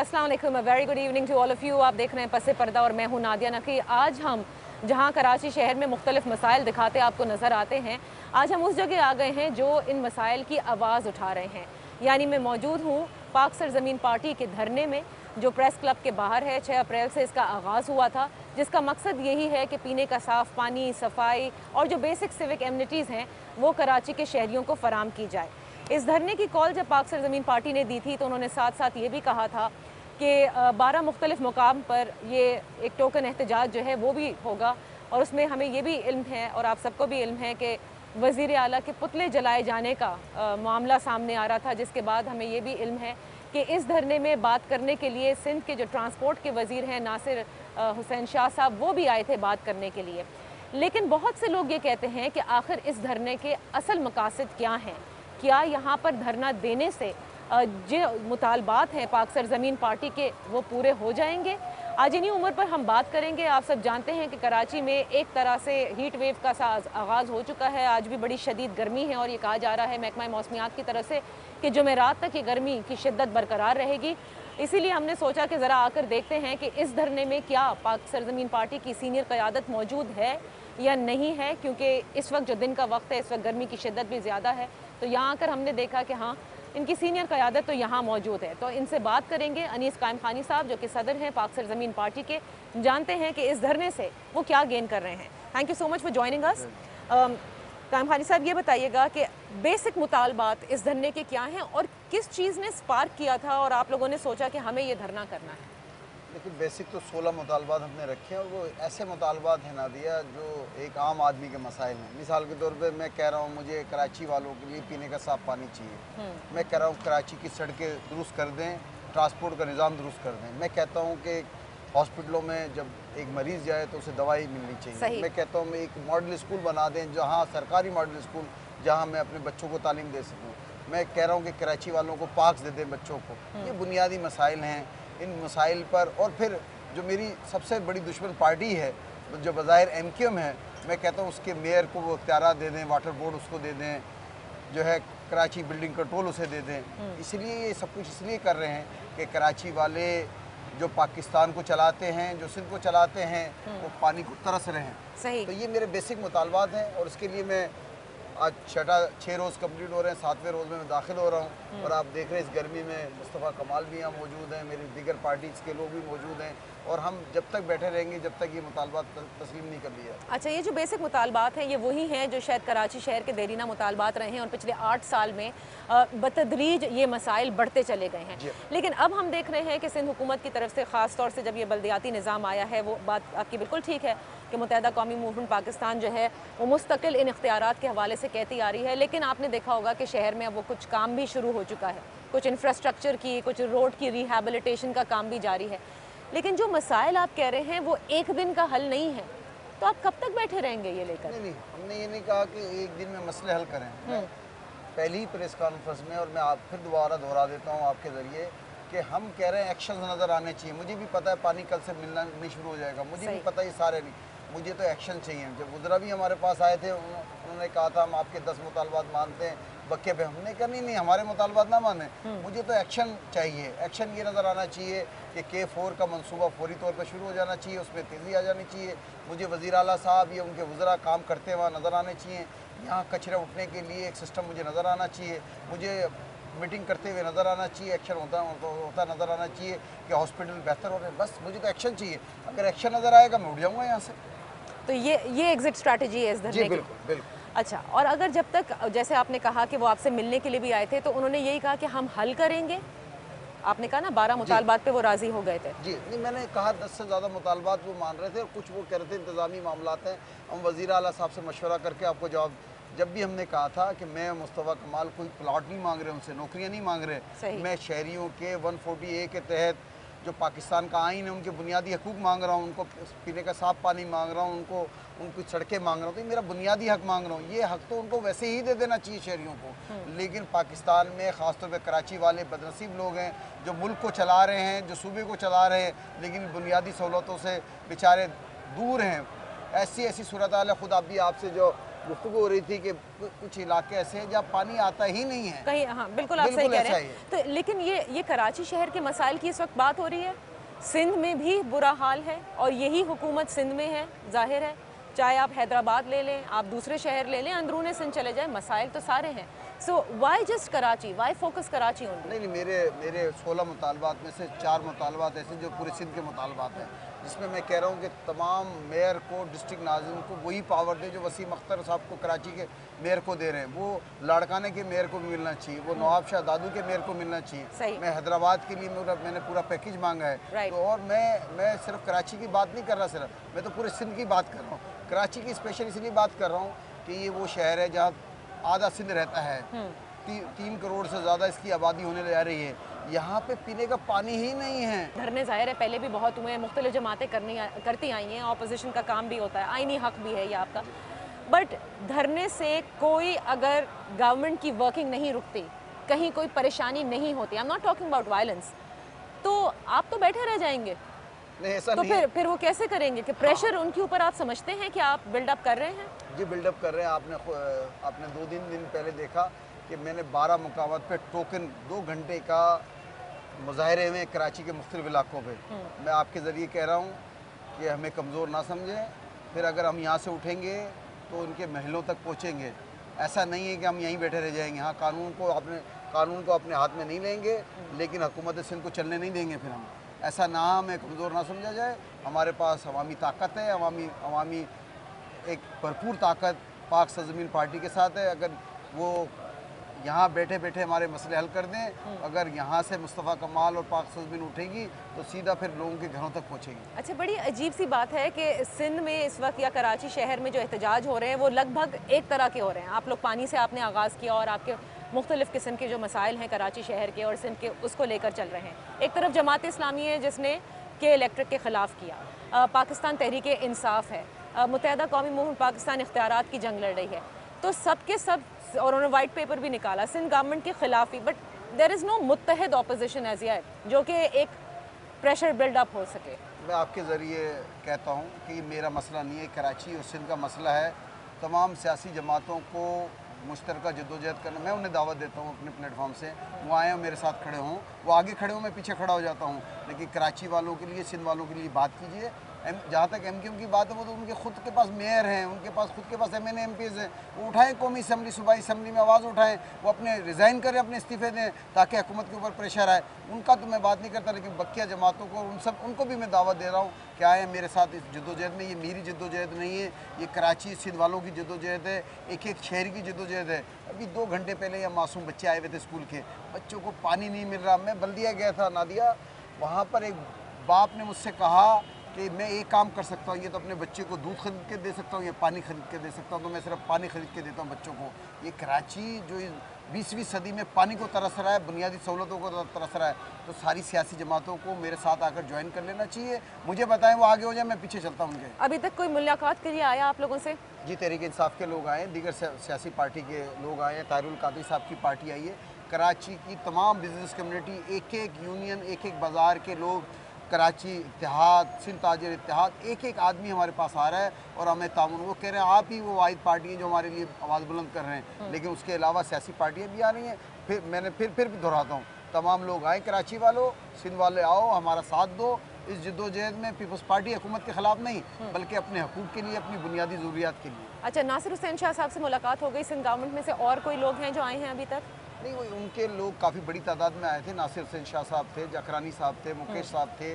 अस्सलाम वालेकुम, very good evening to all of you. आप देख रहे हैं पसे पर्दा और मैं हूं नादिया नकी। आज हम जहां कराची शहर में मुख्तलिफ मसाइल दिखाते आपको नज़र आते हैं, आज हम उस जगह आ गए हैं जो इन मसाइल की आवाज़ उठा रहे हैं। यानी मैं मौजूद हूँ पाक सरजमीन पार्टी के धरने में, जो प्रेस क्लब के बाहर है। 6 अप्रैल से इसका आगाज़ हुआ था, जिसका मकसद यही है कि पीने का साफ़ पानी, सफाई और जो बेसिक सिविक एमिनिटीज़ हैं वो कराची के शहरियों को फराम की जाए। इस धरने की कॉल जब पाक सरजमीन पार्टी ने दी थी तो उन्होंने साथ साथ ये भी कहा था कि 12 मुख्तलिफ मुकाम पर ये एक टोकन एहतजाज जो है वो भी होगा। और उसमें हमें ये भी इल्म है और आप सबको भी इल्म है कि वज़ीर आला के पुतले जलाए जाने का मामला सामने आ रहा था, जिसके बाद हमें ये भी इल्म है कि इस धरने में बात करने के लिए सिंध के जो ट्रांसपोर्ट के वज़ीर हैं नासिर हुसैन शाह साहब, वो भी आए थे बात करने के लिए। लेकिन बहुत से लोग ये कहते हैं कि आखिर इस धरने के असल मकासद क्या हैं। क्या यहाँ पर धरना देने से जो मुतालबात हैं पाक सरजमीन पार्टी के वो पूरे हो जाएंगे। आज इन्हीं उम्र पर हम बात करेंगे। आप सब जानते हैं कि कराची में एक तरह से हीट वेव का आगाज़ हो चुका है। आज भी बड़ी शदीद गर्मी है और ये कहा जा रहा है महकमा मौसमियात की तरफ से कि जुमेरात तक ये गर्मी की शिद्दत बरकरार रहेगी। इसीलिए हमने सोचा कि ज़रा आकर देखते हैं कि इस धरने में क्या पाक सरजमीन पार्टी की सीनियर क़यादत मौजूद है या नहीं है, क्योंकि इस वक्त जो दिन का वक्त है, इस वक्त गर्मी की शिद्दत भी ज़्यादा है। तो यहाँ आकर हमने देखा कि हाँ, इनकी सीनियर क़यादत तो यहाँ मौजूद है। तो इनसे बात करेंगे। अनीस कायम खानी साहब जो कि सदर हैं पाक सरजमीन पार्टी के, जानते हैं कि इस धरने से वो क्या गेन कर रहे हैं। Thank you so much for joining अस। कायम खानी साहब, ये बताइएगा कि बेसिक मुतालबात इस धरने के क्या हैं और किस चीज़ ने स्पार्क किया था और आप लोगों ने सोचा कि हमें ये धरना करना है। देखिए, बेसिक तो 16 मुतालबात हमने रखे हैं और वो ऐसे मुतालबात हैं नादिया जो एक आम आदमी के मसाइल हैं। मिसाल के तौर पे मैं कह रहा हूँ मुझे कराची वालों के लिए पीने का साफ़ पानी चाहिए। मैं कह रहा हूँ कराची की सड़कें दुरुस्त कर दें, ट्रांसपोर्ट का निज़ाम दुरुस्त कर दें। मैं कहता हूँ कि हॉस्पिटलों में जब एक मरीज़ जाए तो उसे दवाई मिलनी चाहिए। मैं कहता हूँ एक मॉडल स्कूल बना दें, जहाँ सरकारी मॉडल स्कूल, जहाँ मैं अपने बच्चों को तालीम दे सकूँ। मैं कह रहा हूँ कि कराची वालों को पार्क्स दे दें बच्चों को। ये बुनियादी मसाइल हैं। इन मसाइल पर और फिर जो मेरी सबसे बड़ी दुश्मन पार्टी है जो बज़ाहिर MQM है, मैं कहता हूँ उसके मेयर को वो इख्तियारात दे दें, वाटर बोर्ड उसको दे दें, जो है कराची बिल्डिंग कंट्रोल उसे दे दें। इसलिए ये सब कुछ इसलिए कर रहे हैं कि कराची वाले जो पाकिस्तान को चलाते हैं, जो सिंध को चलाते हैं, वो पानी को तरस रहे हैं। सही। तो ये मेरे बेसिक मुतालबात हैं और इसके लिए मैं आज 6 रोज़ कंप्लीट हो रहे हैं, 7वें रोज़ में मैं दाखिल हो रहा हूँ। और आप देख रहे हैं इस गर्मी में मुस्तफ़ा कमाल भी यहाँ मौजूद हैं, मेरी दीगर पार्टीज़ के लोग भी मौजूद हैं और हम जब तक बैठे रहेंगे जब तक ये मुतालबात तस्लीम नहीं कर लिया। अच्छा, ये जो बेसिक मुतालबात हैं ये वही हैं जो शायद कराची शहर के देरीना मुतालबात रहे हैं और पिछले 8 साल में बतदरीज ये मसाइल बढ़ते चले गए हैं। लेकिन अब हम देख रहे हैं कि सिंध हुकूमत की तरफ से ख़ास तौर से जब ये बल्दियाती निज़ाम आया है, वो बात आपकी बिल्कुल ठीक है कि मुत्तहिदा कौमी मूवमेंट पाकिस्तान जो है वो मुस्तकिल इन इख्तियारात के हवाले से कहती आ रही है। लेकिन आपने देखा होगा कि शहर में अब वो कुछ काम भी शुरू हो चुका है, कुछ इंफ्रास्ट्रक्चर की, कुछ रोड की रिहैबिलिटेशन का काम भी जारी है। लेकिन जो मसाइल आप कह रहे हैं वो एक दिन का हल नहीं है, तो आप कब तक बैठे रहेंगे ये लेकर? नहीं, हमने ये नहीं कहा कि एक दिन में मसले हल करें। पहली ही प्रेस कॉन्फ्रेंस में, और मैं आप फिर दोबारा दोहरा देता हूँ आपके ज़रिए कि हम कह रहे हैं एक्शन नज़र आने चाहिए। मुझे भी पता है पानी कल से मिलना नहीं शुरू हो जाएगा, मुझे भी पता है ये सारे नहीं, मुझे तो एक्शन चाहिए। जब वज़रा भी हमारे पास आए थे उन्होंने कहा था हम आपके 10 मुतालबात मानते हैं बक्के पे। हमने कहा नहीं हमारे मुतालबात ना माने, मुझे तो एक्शन चाहिए। एक्शन ये नज़र आना चाहिए कि K4 का मनसूबा फौरी तौर पर शुरू हो जाना चाहिए, उसमें तेज़ी आ जानी चाहिए। मुझे वज़ीर आला साहब या उनके वज़रा काम करते हुए नज़र आने चाहिए। यहाँ कचरे उठने के लिए एक सिस्टम मुझे नज़र आना चाहिए। मुझे मीटिंग करते हुए नज़र आना चाहिए, एक्शन होता नज़र आना चाहिए कि हॉस्पिटल बेहतर हो रहे हैं। बस मुझे तो एक्शन चाहिए। अगर एक्शन नज़र आएगा मैं उठ जाऊँगा यहाँ से। तो ये एग्जिट स्ट्रैटेजी है इस धरने की? बिल्कुल बिल्कुल। अच्छा, और अगर जब तक, जैसे आपने कहा कि वो आपसे मिलने के लिए भी आए थे, तो उन्होंने यही कहा कि हम हल करेंगे। आपने कहा ना 12 मुतालबात पे वो राज़ी हो गए थे। जी नहीं, मैंने कहा 10 से ज़्यादा मुतालबात वो मान रहे थे और कुछ वो कह रहे थे इंतज़ामी मामलात हैं, हम वज़ीर आला साहब से मशवरा करके आपको जवाब। जब भी हमने कहा था कि मैं मुस्तफ़ा कमाल कोई प्लाट नहीं मांग रहे, उनसे नौकरियाँ नहीं मांग रहे, मैं शहरियों के 140A के तहत जो पाकिस्तान का आइन है उनके बुनियादी हकूक़ मांग रहा हूँ, उनको पीने का साफ़ पानी मांग रहा हूँ, उनकी सड़कें मांग रहा हूँ। तो ये मेरा बुनियादी हक मांग रहा हूँ। ये हक तो उनको वैसे ही दे देना चाहिए शहरियों को। लेकिन पाकिस्तान में ख़ासतौर पर कराची वाले बदनसीब लोग हैं जो मुल्क को चला रहे हैं, जो सूबे को चला रहे हैं, लेकिन बुनियादी सहूलतों से बेचारे दूर हैं। ऐसी सूरत हाल है। ख़ुद आप भी आपसे जो गुफ्तगू हो रही थी कि कुछ इलाके ऐसे हैं जहाँ पानी आता ही नहीं है कहीं। हाँ बिल्कुल, आप सही बिल्कुल कह रहे ऐसा हैं। ही है। तो लेकिन ये कराची शहर के मसाइल की इस वक्त बात हो रही है। सिंध में भी बुरा हाल है और यही हुकूमत सिंध में है, जाहिर है। चाहे आप हैदराबाद ले लें, आप दूसरे शहर ले लें, अंदरूनी सिंध चले जाएं, मसाइल तो सारे हैं। So why just Karachi, why focus Karachi only? नहीं, मेरे 16 मुतालबात में से 4 मुतालबात ऐसे जो पूरे सिंध के मुतालबात हैं, जिसमें मैं कह रहा हूँ कि तमाम मेयर को, डिस्ट्रिक्ट नाज़िम को वही पावर दे जो वसीम अख्तर साहब को कराची के मेयर को दे रहे हैं। वो लाड़काने के मेयर को भी मिलना चाहिए, वो नवाब शाह दादू के मेयर को मिलना चाहिए। मैं हैदराबाद के लिए मैंने पूरा पैकेज मांगा है। तो और मैं सिर्फ कराची की बात नहीं कर रहा, सिर्फ मैं तो पूरे सिंध की बात कर रहा हूँ। कराची की स्पेशल इसलिए बात कर रहा हूँ कि ये वो शहर है जहाँ आधा सिंध रहता है। 3 करोड़ से ज़्यादा इसकी आबादी होने जा रही है। यहाँ पे पीने का पानी ही नहीं है। धरने ज़ाहिर है पहले भी बहुत हुए हैं, मुख्तलिफ जमातें करती आई हैं, ऑपोजिशन का काम भी होता है, आईनी हक भी है ये आपका। बट धरने से कोई अगर गवर्नमेंट की वर्किंग नहीं रुकती, कहीं कोई परेशानी नहीं होती, I am not talking about violence, तो आप तो बैठे रह जाएंगे। नहीं, ऐसा तो नहीं फिर वो कैसे करेंगे कि प्रेशर उनके ऊपर आप समझते हैं कि आप बिल्डअप कर रहे हैं? जी बिल्डअप कर रहे हैं। आपने 2-3 दिन पहले देखा कि मैंने 12 मुकामात पे टोकन 2 घंटे का मुजाहरे में कराची के मुख्तलिफ इलाकों पे। मैं आपके ज़रिए कह रहा हूँ कि हमें कमज़ोर ना समझें। फिर अगर हम यहाँ से उठेंगे तो उनके महलों तक पहुँचेंगे। ऐसा नहीं है कि हम यहीं बैठे रह जाएंगे। हाँ, कानून को अपने हाथ में नहीं लेंगे, लेकिन हुकूमत सिंध को चलने नहीं देंगे। फिर हम ऐसा ना हमें कमज़ोर ना समझा जाए। हमारे पास अवामी ताकत है, अवामी एक भरपूर ताकत पाक सरज़मीन पार्टी के साथ है। अगर वो यहाँ बैठे बैठे हमारे मसले हल कर दें, अगर यहाँ से मुस्तफ़ा कमाल और पाक सरज़मीन उठेगी तो सीधा फिर लोगों के घरों तक पहुँचेगी। अच्छा, बड़ी अजीब सी बात है कि सिंध में इस वक्त या कराची शहर में जो एहतजाज हो रहे हैं वो लगभग एक तरह के हो रहे हैं। आप लोग पानी से आपने आगाज़ किया और आपके मुख्तलिफ़ किस्म के जो मसाइल हैं कराची शहर के और सिंध के, उसको लेकर चल रहे हैं। एक तरफ जमात इस्लामी है जिसने के इलेक्ट्रिक के ख़िलाफ़ किया, पाकिस्तान तहरीक इंसाफ है, मुत्तहदा कौमी मूवमेंट पाकिस्तान इख्तियारात की जंग लड़ रही है। तो सब के सब, और उन्होंने वाइट पेपर भी निकाला सिंध गवर्नमेंट के ख़िलाफ़ ही, बट देयर इज़ नो मुत्तहिद ऑपोजिशन एज येट जो कि एक प्रेशर बिल्डअप हो सके। मैं आपके ज़रिए कहता हूँ कि मेरा मसला नहीं है, कराची और सिंध का मसला है। तमाम सियासी जमातों को मुश्तरका जद्दोजहद करना, मैं उन्हें दावत देता हूँ अपने प्लेटफॉर्म से, वो आएँ और मेरे साथ खड़े हों। वो आगे खड़े हों, मैं पीछे खड़ा हो जाता हूँ। लेकिन कराची वालों के लिए, सिंध वालों के लिए बात कीजिए। जहाँ तक MQM की बात है, वो तो उनके खुद के पास मेयर हैं, उनके पास खुद के पास MNA MPs हैं। वो उठाएं कौमी असम्बली, सूबाई असम्बली में आवाज़ उठाएं, वो अपने रिज़ाइन करें, अपने इस्तीफ़े दें ताकि हुकूमत के ऊपर प्रेशर आए। उनका तो मैं बात नहीं करता, लेकिन बकिया जमातों को उनको भी मैं दावत दे रहा हूँ कि आएँ मेरे साथ इस जद्दोजहद में। ये मेरी जद्दोजहद नहीं है, ये कराची सिंध वालों की जद्दोजहद है, एक एक शहर की जद्दोजहद है। अभी 2 घंटे पहले यहाँ मासूम बच्चे आए हुए थे स्कूल के, बच्चों को पानी नहीं मिल रहा। मैं बल्दिया गया था नादिया, वहाँ पर एक बाप ने मुझसे कहा कि मैं एक काम कर सकता हूँ, ये तो अपने बच्चे को दूध खरीद के दे सकता हूँ या पानी खरीद के दे सकता हूँ, तो मैं सिर्फ पानी खरीद के देता हूँ बच्चों को। ये कराची जो 20वीं सदी में पानी को तरस रहा है, बुनियादी सहूलतों को तरस रहा है, तो सारी सियासी जमातों को मेरे साथ आकर ज्वाइन कर लेना चाहिए। मुझे बताएं, वो आगे हो जाए, मैं पीछे चलता हूँ उनके। अभी तक कोई मुलाकात के लिए आया आप लोगों से? जी, तहरीक इंसाफ के लोग आए, दीगर सियासी पार्टी के लोग आए हैं, ताहिरुल कादरी साहब की पार्टी आई है। कराची की तमाम बिजनेस कम्युनिटी, एक एक यूनियन, एक एक बाज़ार के लोग, कराची इत्तेहाद, सिंध ताजिर इत्तेहाद, एक एक आदमी हमारे पास आ रहा है और हमें तामुन, वो कह रहे हैं आप ही वो वाहिद पार्टी है जो हमारे लिए आवाज़ बुलंद कर रहे हैं। लेकिन उसके अलावा सियासी पार्टियाँ भी आ रही हैं। फिर मैंने फिर भी दोहराता हूँ, तमाम लोग आए, कराची वालों, सिंध वाले आओ, हमारा साथ दो इस जद्दोजहद में। पीपल्स पार्टी हुकूमत के ख़िलाफ़ नहीं, बल्कि अपने हकूक़ के लिए, अपनी बुनियादी ज़रूरियात के लिए। अच्छा, नासिर हुसैन शाह साहब से मुलाकात हो गई, सिंध गवर्नमेंट में से और कोई लोग हैं जो आए हैं अभी तक? नहीं, वो उनके लोग काफ़ी बड़ी तादाद में आए थे। नासिर हुसैन शाह साहब थे, जखरानी साहब थे, मुकेश साहब थे,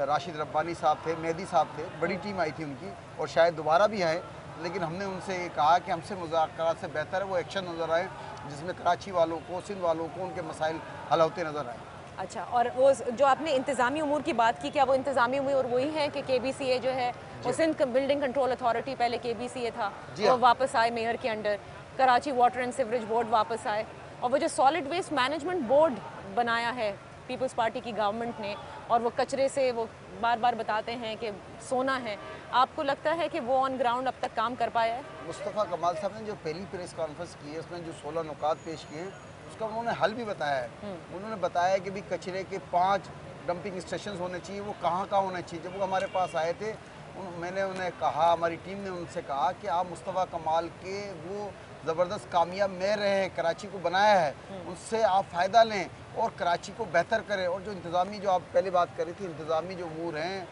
राशिद रब्बानी साहब थे, मेहदी साहब थे। बड़ी टीम आई थी उनकी और शायद दोबारा भी आए। लेकिन हमने उनसे ये कहा कि हमसे मुज़ाकरात से बेहतर है वो एक्शन नज़र आए जिसमें कराची वालों को, सिंध वालों को उनके मसाइल हल होते नज़र आए। अच्छा, और वो जो आपने इंतज़ामी उमूर की बात की, क्या वो इंतज़ामी उमूर वही है कि KBCA जो है वो सिंध बिल्डिंग कंट्रोल अथॉरिटी, पहले KBCA था, वो वापस आए मेयर के under, Karachi water and sewerage board वापस आए, और वो जो सॉलिड वेस्ट मैनेजमेंट बोर्ड बनाया है पीपल्स पार्टी की गवर्नमेंट ने, और वो कचरे से वो बार बार बताते हैं कि सोना है, आपको लगता है कि वो ऑन ग्राउंड अब तक काम कर पाया है? मुस्तफ़ा कमाल साहब ने जो पहली प्रेस कॉन्फ्रेंस की है उसमें जो 16 नुकात पेश किए हैं उसका उन्होंने हल भी बताया है। उन्होंने बताया कि भी कचरे के 5 डंपिंग स्टेशन होने चाहिए। वो कहाँ होने चाहिए? जब वो हमारे पास आए थे मैंने उन्हें कहा, हमारी टीम ने उनसे कहा कि आप मुस्तफ़ा कमाल के वो ज़बरदस्त कामयाब मेयर रहे हैं, कराची को बनाया है, उससे आप फ़ायदा लें और कराची को बेहतर करें। और जो इंतज़ामी, जो आप पहले बात कर रही थी, इंतज़ामी जो अमूर हैं,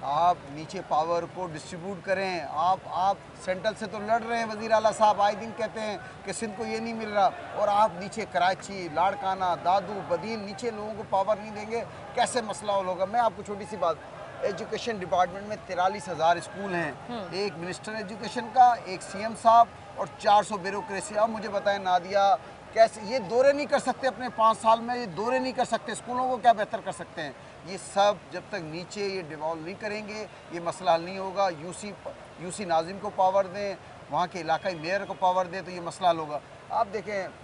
आप नीचे पावर को डिस्ट्रीब्यूट करें। आप सेंट्रल से तो लड़ रहे हैं, वज़ीर आला साहब आए दिन कहते हैं कि सिंध को ये नहीं मिल रहा, और आप नीचे कराची, लाड़काना, दादू, बदीन, नीचे लोगों को पावर नहीं देंगे, कैसे मसला हल होगा। मैं आपको छोटी सी बात, एजुकेशन डिपार्टमेंट में 43,000 स्कूल हैं, एक मिनिस्टर एजुकेशन का, एक सीएम साहब और 400 ब्यूरोक्रेसी। अब मुझे बताएं नादिया, कैसे ये दौरे नहीं कर सकते अपने 5 साल में, ये दौरे नहीं कर सकते, स्कूलों को क्या बेहतर कर सकते हैं? ये सब जब तक नीचे ये डिवॉल्व नहीं करेंगे, ये मसला हल नहीं होगा। यूसी नाजिम को पावर दें, वहाँ के इलाकाई मेयर को पावर दें, तो ये मसला हल होगा। आप देखें,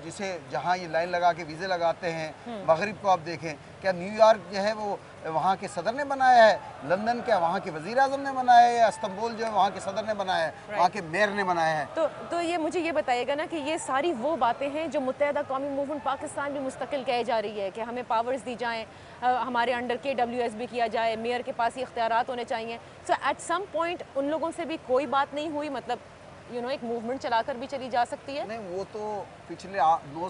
जिसे जहाँ ये लाइन लगा के वीज़े लगाते हैं, मगरिब को आप देखें, क्या न्यूयॉर्क जो है वो वहाँ के सदर ने बनाया है? लंदन क्या वहाँ के वज़ीर आज़म ने बनाया है? या इस्तांबुल जो है वहाँ के सदर ने बनाया है, वहाँ के मेयर ने बनाया है? तो ये मुझे ये बताइएगा ना कि ये सारी वो बातें हैं जो मुत्तहदा कौमी मूवमेंट पाकिस्तान भी मुस्तकिल कह जा रही है कि हमें पावर्स दी जाएँ, हमारे अंडर KWSB किया जाए, मेयर के पास ही इख्तियारात होने चाहिए। सो एट सम पॉइंट उन लोगों से भी कोई बात नहीं हुई, मतलब एक मूवमेंट चलाकर भी चली जा सकती है? नहीं, वो तो पिछले 9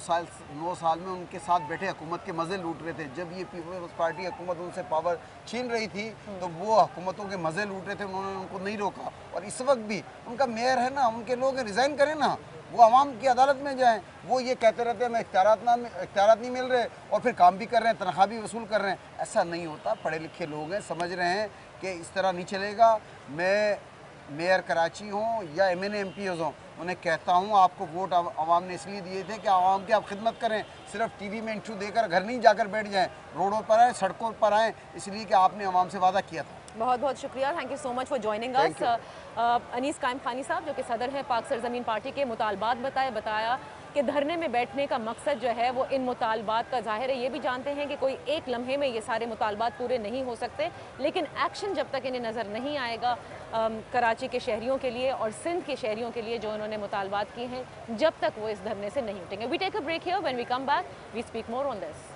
साल में उनके साथ बैठे हुकूमत के मज़े लूट रहे थे। जब ये पीपल्स पार्टी हुकूमत उनसे पावर छीन रही थी, तो वो हुकूमतों के मज़े लूट रहे थे, उन्होंने उनको नहीं रोका। और इस वक्त भी उनका मेयर है ना, उनके लोग रिज़ाइन करें ना, वो आवाम की अदालत में जाएँ। वो ये कहते रहते हैं हमें इख्तियारात नहीं मिल रहे, और फिर काम भी कर रहे हैं, तनख्वाह भी वसूल कर रहे हैं। ऐसा नहीं होता। पढ़े लिखे लोग हैं, समझ रहे हैं कि इस तरह नहीं चलेगा। मैं मेयर कराची हों या MNA MPs हों, उन्हें कहता हूँ, आपको वोट आवाम ने इसलिए दिए थे कि आवाम की आप खिदमत करें, सिर्फ टीवी में इंटरव्यू देकर घर नहीं जाकर बैठ जाएं, रोडों पर आएँ, सड़कों पर आएँ, इसलिए कि आपने आवाम से वादा किया था। बहुत बहुत शुक्रिया, thank you so much for joining us. Anees Qaimkhani साहब, जो कि सदर हैं पाक सरजमीन पार्टी के, मुतालबात बताया कि धरने में बैठने का मकसद जो है वो इन मुतालबात का ज़ाहिर है। ये भी जानते हैं कि कोई एक लम्हे में ये सारे मुतालबात पूरे नहीं हो सकते, लेकिन एक्शन जब तक इन्हें नज़र नहीं आएगा कराची के शहरियों के लिए और सिंध के शहरियों के लिए जो उन्होंने मुतालबात किए हैं, जब तक वो इस धरने से नहीं उठेंगे। We take a break here, when we come back we speak more on this.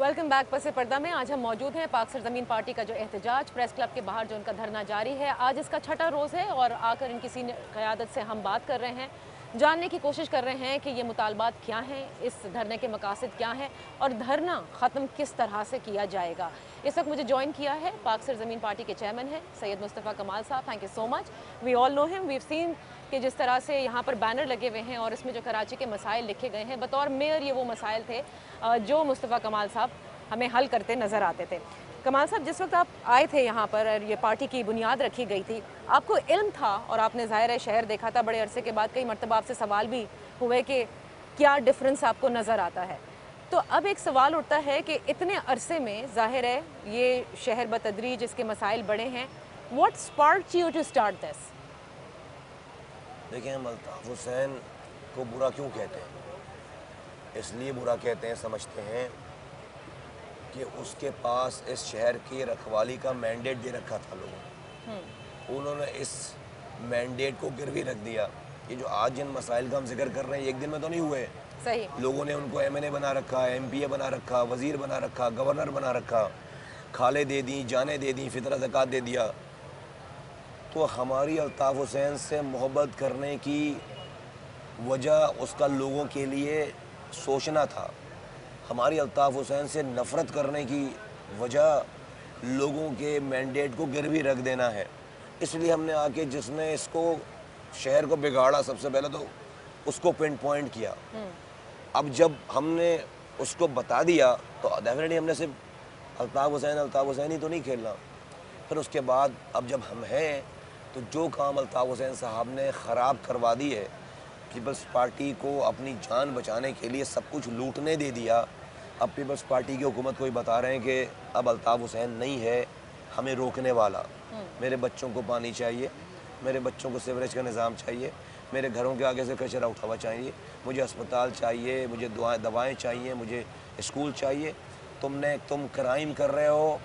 Welcome back पसे पर्दा में। आज हम मौजूद हैं पाक सरजमीन पार्टी का जो एहतजाज प्रेस क्लब के बाहर जो उनका धरना जारी है, आज इसका 6ठा रोज़ है और आकर इनकी सीनियर क़यादत से हम बात कर रहे हैं, जानने की कोशिश कर रहे हैं कि ये मुतालबात क्या हैं, इस धरने के मकासद क्या हैं और धरना ख़त्म किस तरह से किया जाएगा। इस वक्त मुझे ज्वाइन किया है पाक सरजमीन पार्टी के चेयरमैन हैं सैयद मुस्तफ़ा कमाल साहब। Thank you so much. We all know him, we have seen कि जिस तरह से यहाँ पर बैनर लगे हुए हैं और इसमें जो कराची के मसाइल लिखे गए हैं, बतौर मेयर ये वो मसाइल थे जो मुस्तफ़ा कमाल साहब हमें हल करते नज़र आते थे। कमाल साहब, जिस वक्त आप आए थे यहाँ पर और ये पार्टी की बुनियाद रखी गई थी, आपको इल्म था और आपने ज़ाहिर है शहर देखा था बड़े अरसे के बाद, कई मरतबा आपसे सवाल भी हुए कि क्या डिफरेंस आपको नज़र आता है। तो अब एक सवाल उठता है कि इतने अरसे में ज़ाहिर है ये शहर बतदरीज इसके मसाइल बड़े हैं, what sparked you to start this? देखिए, हम अल्ताफ़ हुसैन को बुरा क्यों कहते हैं? इसलिए बुरा कहते हैं, समझते हैं कि उसके पास इस शहर की रखवाली का मैंडेट दे रखा था लोगों ने। उन्होंने इस मैंडेट को गिरवी रख दिया। ये जो आज जिन मसाइल का हम जिक्र कर रहे हैं, एक दिन में तो नहीं हुए। सही, लोगों ने उनको MNA बना रखा, MPA बना रखा, वज़ीर बना रखा, गवर्नर बना रखा, खाले दे दी, जाने दे दी, फितरा ज़कात दे दिया। तो हमारी अल्ताफ़ हुसैन से मोहब्बत करने की वजह उसका लोगों के लिए सोचना था। हमारी अल्ताफ़ हुसैन से नफ़रत करने की वजह लोगों के मैंडेट को गिरवी रख देना है। इसलिए हमने आके जिसने इसको शहर को बिगाड़ा, सबसे पहले तो उसको पिन पॉइंट किया। अब जब हमने उसको बता दिया तो डेफिनेटली हमने सिर्फ अल्ताफ़ हुसैन ही तो नहीं खेलना। फिर उसके बाद अब जब हम हैं तो जो काम अल्ताफ़ हुसैन साहब ने ख़राब करवा दी है, पीपल्स पार्टी को अपनी जान बचाने के लिए सब कुछ लूटने दे दिया। अब पीपल्स पार्टी की हुकूमत को ही बता रहे हैं कि अब अल्ताफ़ हुसैन नहीं है हमें रोकने वाला। मेरे बच्चों को पानी चाहिए, मेरे बच्चों को सीवरेज का निज़ाम चाहिए, मेरे घरों के आगे से कचरा उठावा चाहिए, मुझे अस्पताल चाहिए, मुझे दवाएं चाहिए, मुझे स्कूल चाहिए। तुम क्राइम कर रहे हो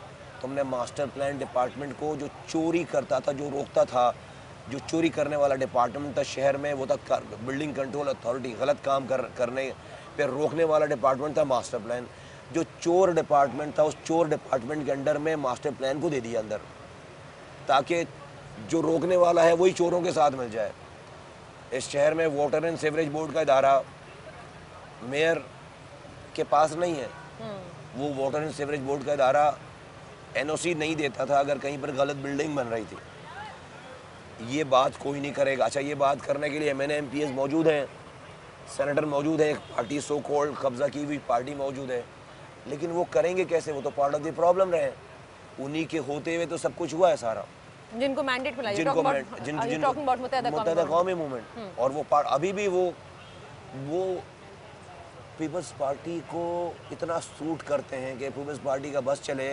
तुमने मास्टर प्लान डिपार्टमेंट को जो चोरी करता था, जो रोकता था, जो चोरी करने वाला डिपार्टमेंट था शहर में, वो था बिल्डिंग कंट्रोल अथॉरिटी। गलत काम करने पे रोकने वाला डिपार्टमेंट था मास्टर प्लान। जो चोर डिपार्टमेंट था, उस चोर डिपार्टमेंट के अंडर में मास्टर प्लान को दे दिया अंदर, ताकि जो रोकने वाला है वही चोरों के साथ मिल जाए। इस शहर में वाटर एंड सीवरेज बोर्ड का इदारा मेयर के पास नहीं है। वो वाटर एंड सीवरेज बोर्ड का इदारा एनओसी नहीं देता था अगर कहीं पर गलत बिल्डिंग बन रही थी। ये बात कोई नहीं करेगा। अच्छा, ये बात करने के लिए एमएनए एमपीएस मौजूद हैं, सेनेटर मौजूद है, एक पार्टी सो कॉल्ड कब्जा की हुई पार्टी मौजूद है, लेकिन वो करेंगे कैसे? वो तो पार्ट ऑफ द प्रॉब्लम रहे। उन्हीं के होते हुए तो सब कुछ हुआ है सारा, जिनको मैंडेट मिला, मुत्तहदा कौमी मूवमेंट। और वो अभी भी वो पीपल्स पार्टी को इतना सूट करते हैं कि पीपल्स पार्टी का बस चले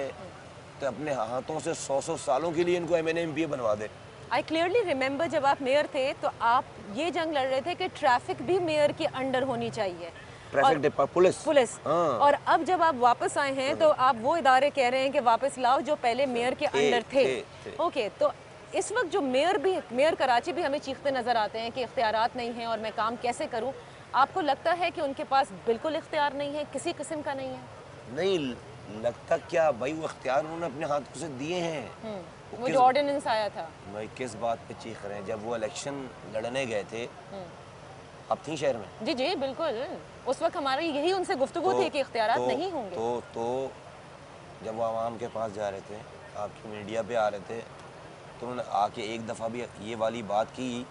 तो अपने हाथों से 100 सालों के लिए इनको एमएनए एमपीए बनवा दे। आई क्लियरली रिमेंबर जब आप मेयर थे तो आप ये जंग लड़ रहे थे कि ट्रैफिक भी मेयर के अंडर होनी चाहिए, पुलिस। और अब जब आप वापस आए हैं तो आप वो इदारे कह रहे हैं कि वापस लाओ जो पहले मेयर के अंडर थे। ओके, तो इस वक्त जो मेयर कराची भी हमें चीखते नजर आते हैं कि इख्तियारात नहीं है और मैं काम कैसे करूं। आपको लगता है कि उनके पास बिल्कुल इख्तियार नहीं है, किसी किस्म का नहीं है? नहीं लगता क्या भाई, वो इख्तियार उन्होंने अपने हाथों से दिए हैं। वो जो ऑर्डिनेंस आया था, भाई किस बात पे चीख रहे हैं? जब वो इलेक्शन लड़ने गए थे, अब थी शहर में। जी जी बिल्कुल, उस वक्त हमारी यही उनसे गुफ्तगू थी कि इख्तियारात नहीं होंगे। तो जब वो आवाम के पास जा रहे थे, आपकी मीडिया पे आ रहे थे, तो उन्होंने आके एक दफ़ा भी ये वाली बात की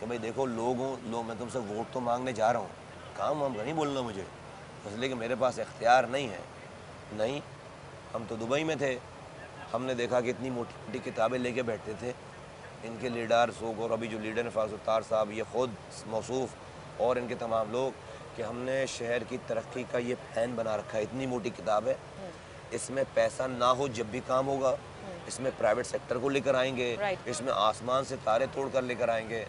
कि भाई देखो मैं तुमसे वोट तो मांगने जा रहा हूँ, काम वाम का नहीं बोलना मुझे, इसलिए कि मेरे पास इख्तियार नहीं है। नहीं, हम तो दुबई में थे, हमने देखा कि इतनी मोटी मोटी किताबें लेके बैठते थे इनके लीडर सोक, और अभी जो लीडर हैं फाजुत्तार साहब, ये ख़ुद मौसूफ़ और इनके तमाम लोग, कि हमने शहर की तरक्की का ये प्लान बना रखा है। इतनी मोटी किताब है, इसमें पैसा ना हो जब भी काम होगा, इसमें प्राइवेट सेक्टर को लेकर आएंगे, इसमें आसमान से तारे तोड़ कर लेकर आएंगे।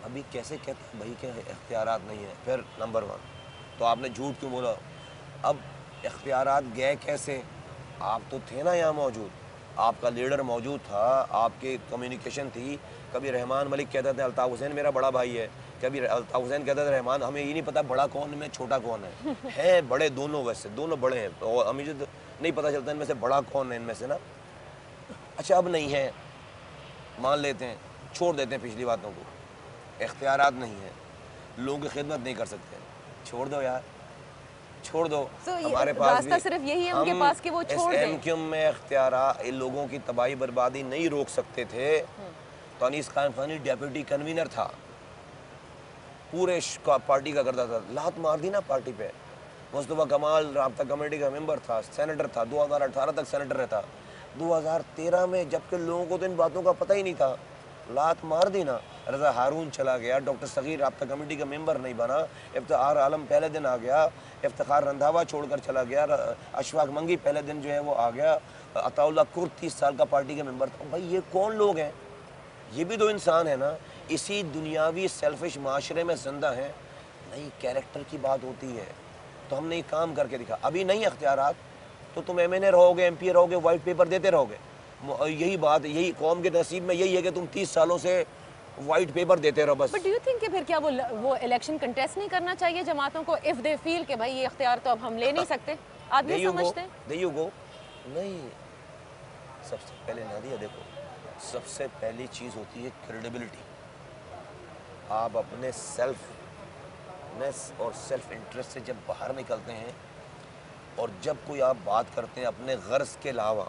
अभी कैसे कहते हैं भाई के इख्तियारात नहीं है? फिर नंबर 1 तो आपने झूठ क्यों बोला? अब इख्तियारात गए कैसे? आप तो थे ना यहाँ मौजूद, आपका लीडर मौजूद था, आपके कम्युनिकेशन थी। कभी रहमान मलिक कहता था अल्ताफ़ हुसैन मेरा बड़ा भाई है, कभी अल्ताफ़ हुसैन कहता था रहमान, हमें ये नहीं पता बड़ा कौन है छोटा कौन है बड़े दोनों, वैसे दोनों बड़े हैं, और हमें जो नहीं पता चलता इनमें से बड़ा कौन है इनमें से ना। अच्छा, अब नहीं है, मान लेते हैं, छोड़ देते हैं पिछली बातों को, इख्तियारात नहीं है, लोगों की खिदमत नहीं कर सकते, छोड़ दो यार, छोड़ दो। हमारे पास रास्ता सिर्फ यही है उनके पास कि वो छोड़ दें। एमक्यूएम में इख्तियारात लोगों की तबाही बर्बादी नहीं रोक सकते थे तो अनीस खान खानी डेप्यूटी कन्वीनर था, पूरे पार्टी का करता था, लात मार दी ना पार्टी पे। मुस्तफ़ा कमाल राब्ता कमेटी का मेंबर था, सेनेटर था, 2018 तक सेनेटर रहता। 2013 में जबकि लोगों को तो इन बातों का पता ही नहीं था, लात मार दी ना। रज़ा हारून चला गया, डॉक्टर सगीर राब्ता कमेटी का मेंबर नहीं बना, इफ्तिखार आलम पहले दिन आ गया, इफ्तिखार रंधावा छोड़कर चला गया, अशफाक मंगी पहले दिन जो है वो आ गया, अताउल्लाह कुर 30 साल का पार्टी का मेंबर था। भाई ये कौन लोग हैं? ये भी तो इंसान है ना, इसी दुनियावी सेल्फिश माशरे में जिंदा हैं। नहीं, कैरेक्टर की बात होती है तो हमने ये काम करके दिखा। अभी नहीं इख्तियारात तो तुम एमएनए रहोगे, एमपी रहोगे, वाइट पेपर देते रहोगे। यही बात, यही कौम के नसीब में यही है कि तुम 30 सालों से वाइट पेपर देते रहो बस। बट डू यू थिंक कि फिर क्या वो इलेक्शन कंटेस्ट नहीं करना चाहिए जमातों को, इफ दे फील कि भाई ये इख्तियार तो अब हम ले नहीं सकते? आप ये समझते हैं? नहीं, सबसे पहले नादिया देखो, सबसे पहली चीज़ होती है क्रेडिबिलिटी। आप अपने सेल्फनेस और सेल्फ इंटरेस्ट से जब बाहर निकलते हैं और जब कोई आप बात करते हैं अपने गर्ज के अलावा,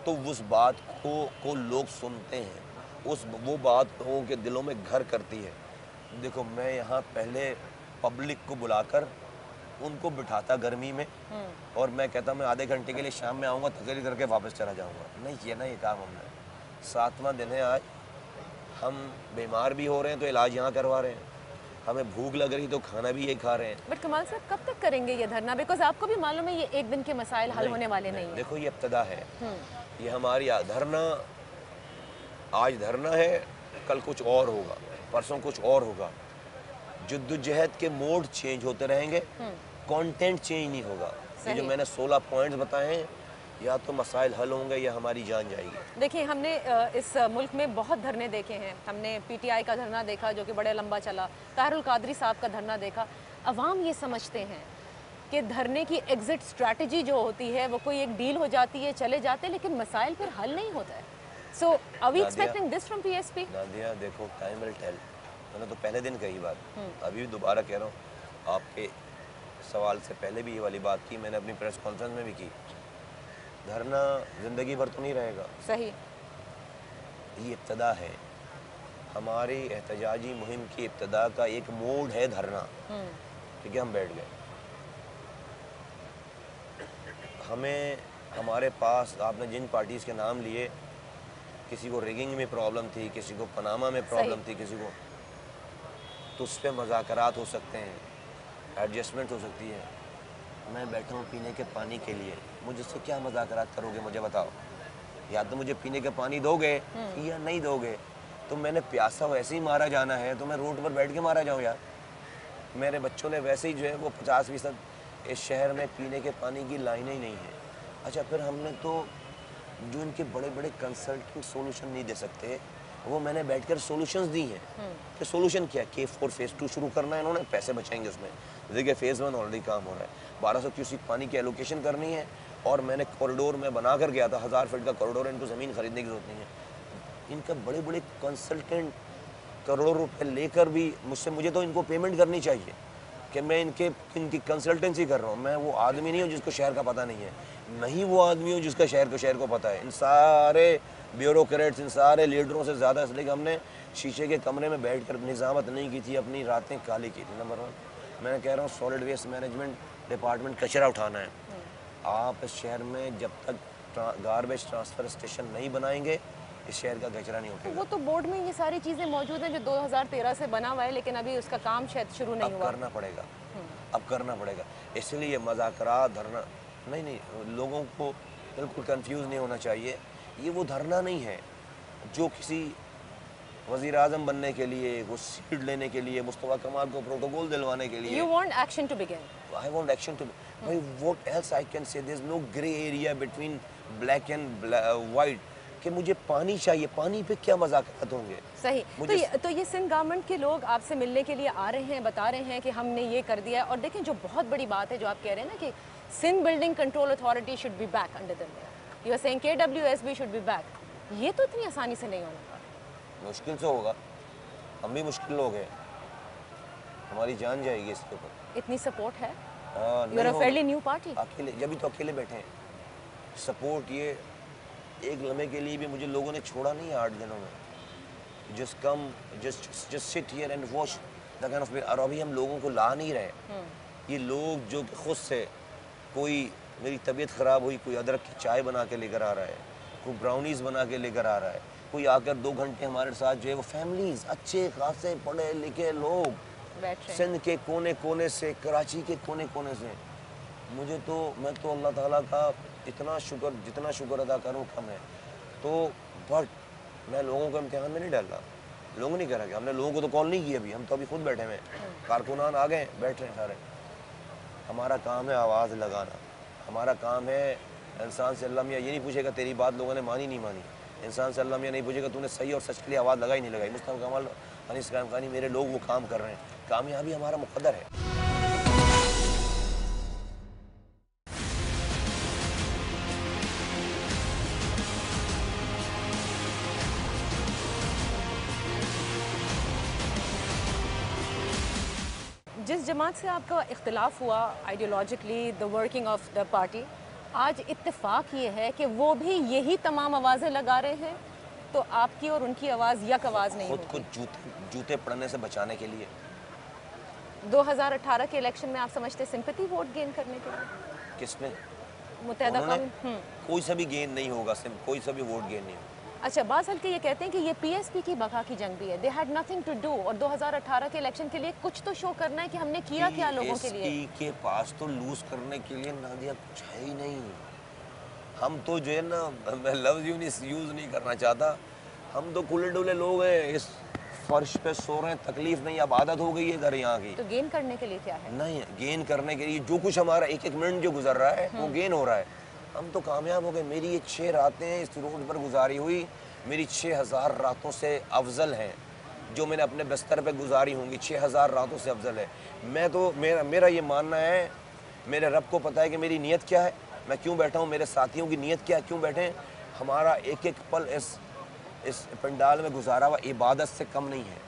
तो उस बात को लोग सुनते हैं, वो बात लोगों के दिलों में घर करती है। देखो, मैं यहाँ पहले पब्लिक को बुलाकर उनको बिठाता गर्मी में और मैं कहता मैं आधे घंटे के लिए शाम में आऊँगा, तकरीर करके वापस चला जाऊँगा। नहीं किया ना ये काम हमने। 7वां दिन है आज, हम बीमार भी हो रहे हैं तो इलाज यहाँ करवा रहे हैं, हमें भूख लग रही तो खाना भी यही खा रहे हैं। बट कमाल साहब, कब तक करेंगे ये धरना? बिकॉज आपको भी मालूम है ये एक दिन के मसाइल हल होने वाले नहीं है। देखो, ये इब्तिदा है, ये हमारी धरना, आज धरना है, कल कुछ और होगा, परसों कुछ और होगा। जद्दोजहद के मोड चेंज होते रहेंगे, कंटेंट चेंज नहीं होगा। ये जो मैंने 16 पॉइंट्स बताए हैं, या तो मसाइल हल होंगे या हमारी जान जाएगी। देखिए, हमने इस मुल्क में बहुत धरने देखे हैं। हमने पीटीआई का धरना देखा जो कि बड़े लंबा चला, ताहिरुल कादरी साहब का धरना देखा। अवाम ये समझते हैं कि धरने की एग्जिट स्ट्रैटेजी जो होती है वो कोई एक डील हो जाती है, चले जाते हैं, लेकिन मसाइल फिर हल नहीं होता है। So are we expecting this from PSP? Nadia देखो, टाइम विल टेल। मैंने तो पहले दिन कही बात, अभी भी दोबारा कह रहा हूँ, आपके सवाल से पहले भी ये वाली बात की, मैंने अपनी प्रेस कॉन्फ्रेंस में भी की। धरना ज़िंदगी भर तो नहीं रहेगा। सही। ये इब्तदा है, हमारी एहतजाजी मुहिम की इब्तदा का एक मोड है धरना। ठीक है, हम बैठ गए। हमें हमारे पास आपने जिन पार्टीज़ के नाम लिए, किसी को रिगिंग में प्रॉब्लम थी, किसी को पनामा में प्रॉब्लम थी, किसी को, तो उस पर मज़ाकरात हो सकते हैं, एडजस्टमेंट हो सकती है। मैं बैठा हूँ पीने के पानी के लिए, मुझसे क्या मज़ाकरात करोगे मुझे बताओ? या तो मुझे पीने के पानी दोगे या नहीं दोगे। तो मैंने प्यासा वैसे ही मारा जाना है तो मैं रोड पर बैठ के मारा जाऊँ यार? मेरे बच्चों ने वैसे ही जो है वो 50% इस शहर में पीने के पानी की लाइनें ही नहीं है। अच्छा, फिर हमने तो जो इनके बड़े बड़े कंसल्टेंट सोल्यूशन नहीं दे सकते, वो मैंने बैठकर सॉल्यूशंस दी हैं कि सॉल्यूशन क्या है। K4 फेज़ 2 शुरू करना है, इन्होंने पैसे बचाएंगे उसमें। देखिए, फेज़ 1 ऑलरेडी काम हो रहा है, 1200 क्यूसिक पानी की एलोकेशन करनी है। और मैंने कॉरिडोर में बना कर गया था, 1000 फीट का कॉरिडोर, इनको ज़मीन खरीदने की जरूरत नहीं है। इनका बड़े बड़े कंसल्टेंट करोड़ों रुपए लेकर भी मुझे तो इनको पेमेंट करनी चाहिए कि मैं इनकी कंसल्टेंसी कर रहा हूँ। मैं वो आदमी नहीं हूँ जिसको शहर का पता नहीं है, नहीं वो आदमी हूँ जिसका शहर को पता है। इन सारे ब्यूरोक्रेट्स, इन सारे लीडरों से ज़्यादा, इसलिए कि हमने शीशे के कमरे में बैठकर निज़ामत नहीं की थी, अपनी रातें काली की थी। नंबर 1 मैं कह रहा हूँ, सॉलिड वेस्ट मैनेजमेंट डिपार्टमेंट कचरा उठाना है। आप इस शहर में जब तक गार्बेज ट्रांसफ़र स्टेशन नहीं बनाएंगे, इस शहर का कचरा नहीं उठेगा। वो तो बोर्ड में ये सारी चीज़ें मौजूद हैं जो 2013 से बना हुआ है, लेकिन अभी उसका काम शायद शुरू नहीं हुआ। करना पड़ेगा, अब करना पड़ेगा। इसलिए मज़ाकरात, धरना नहीं, लोगों को बिल्कुल कंफ्यूज नहीं होना चाहिए। ये वो धरना नहीं है जो किसी वज़ीर आज़म बनने के लिए, वो सीट लेने के लिए, मुस्तफ़ा कमाल को प्रोटोकॉल दिलवाने के लिए। You want action to begin? I want action to. What else I can say? There's no grey area between black and white. कि मुझे पानी चाहिए, पानी पे क्या मज़ाकरात होंगे? सही। तो ये सिंध गवर्नमेंट के लोग आपसे मिलने के लिए आ रहे हैं, बता रहे हैं कि हमने ये कर दिया है। और देखें, जो बहुत बड़ी बात है जो आप कह रहे हैं ना कि Sindh building control authority should be back under the mayor, you are saying KWSB should be back, ये तो इतनी आसानी से नहीं होगा। मुश्किल से होगा, हम भी मुश्किल लोग हैं, हमारी जान जाएगी इसके ऊपर। इतनी सपोर्ट है? You are a fairly new party. अकेले, जब भी तो अकेले बैठे हैं। सपोर्ट ये एक लम्हे के लिए भी मुझे लोगों ने छोड़ा नहीं है 8 दिनों में। Just come, just sit here and watch the kind of. और अभी हम लोगों को ला नहीं रहे। ये लोग जो खुद से, कोई मेरी तबीयत ख़राब हुई, कोई अदरक की चाय बना के लेकर आ रहा है, कोई ब्राउनीज़ बना के लेकर आ रहा है, कोई आकर 2 घंटे हमारे साथ जो है वो फैमिलीज़, अच्छे खासे पढ़े लिखे लोग सिंध के कोने कोने से, कराची के कोने कोने से। मैं तो अल्लाह ताला का जितना शुक्र अदा करूँ कम है। तो बट मैं लोगों को इम्तिहान में नहीं डाल रहा, लोग नहीं करेंगे। हमने लोगों को तो कॉल नहीं की अभी, हम तो अभी खुद बैठे हुए हैं, कारकुनान आ गए, बैठ रहे हैं सारे। हमारा काम है आवाज़ लगाना, हमारा काम है। इंसान से अल्लाह मियाँ ये नहीं पूछेगा तेरी बात लोगों ने मानी नहीं मानी, इंसान से अल्लाह मियाँ नहीं पूछेगा तूने सही और सच के लिए आवाज़ लगाई नहीं लगाई। मुस्तफ़ा कमाल, अनीस कायम खानी, मेरे लोग वो काम कर रहे हैं, कामयाबी हमारा मुक़द्दर है। जिस जमात से आपका इख्तिलाफ हुआ ideologically, the working of the party, आज इत्तेफाक ये है कि वो भी यही तमाम आवाज़ें लगा रहे हैं, तो आपकी और उनकी आवाज़ यक आवाज़ नहीं होगी। खुद को जूते पड़ने से बचाने के लिए 2018 के इलेक्शन में आप समझते सिंपैथी वोट गेन करने के लिए? किसने? मुत्तहदा कौम। कोई सा भी गेन नहीं होगा, कोई सा भी वोट गेन नहीं होगा। अच्छा, बाज़ हल्के ये कहते हैं कि ये PSP की बका की जंग भी है, they had nothing to do, और 2018 के इलेक्शन के लिए कुछ तो शो करना है कि हमने किया क्या लोगों के लिए। PSP के पास तो लूज करने के लिए नादिया कुछ है ही नहीं। हम तो जो है ना, मैं लफ्ज़ यूज़ नहीं करना चाहता, हम तो खुले डुले लोग हैं, इस फर्श पे सो रहे हैं, तकलीफ नहीं, अब आदत हो गई है घर यहाँ की। तो गेन करने के लिए क्या है? नहीं, गेन करने के लिए जो कुछ हमारा एक मिनट जो गुजर रहा है वो गेन हो रहा है। हम तो कामयाब हो गए। मेरी ये 6 रातें इस रोड पर गुजारी हुई मेरी 6000 रातों से अफजल हैं। जो मैंने अपने बिस्तर पे गुजारी होंगी 6000 रातों से अफजल है। मैं तो मेरा ये मानना है, मेरे रब को पता है कि मेरी नीयत क्या है, मैं क्यों बैठा हूँ, मेरे साथियों की नीयत क्या है, क्यों बैठे हैं। हमारा एक एक पल इस पंडाल में गुजारा हुआ इबादत से कम नहीं है।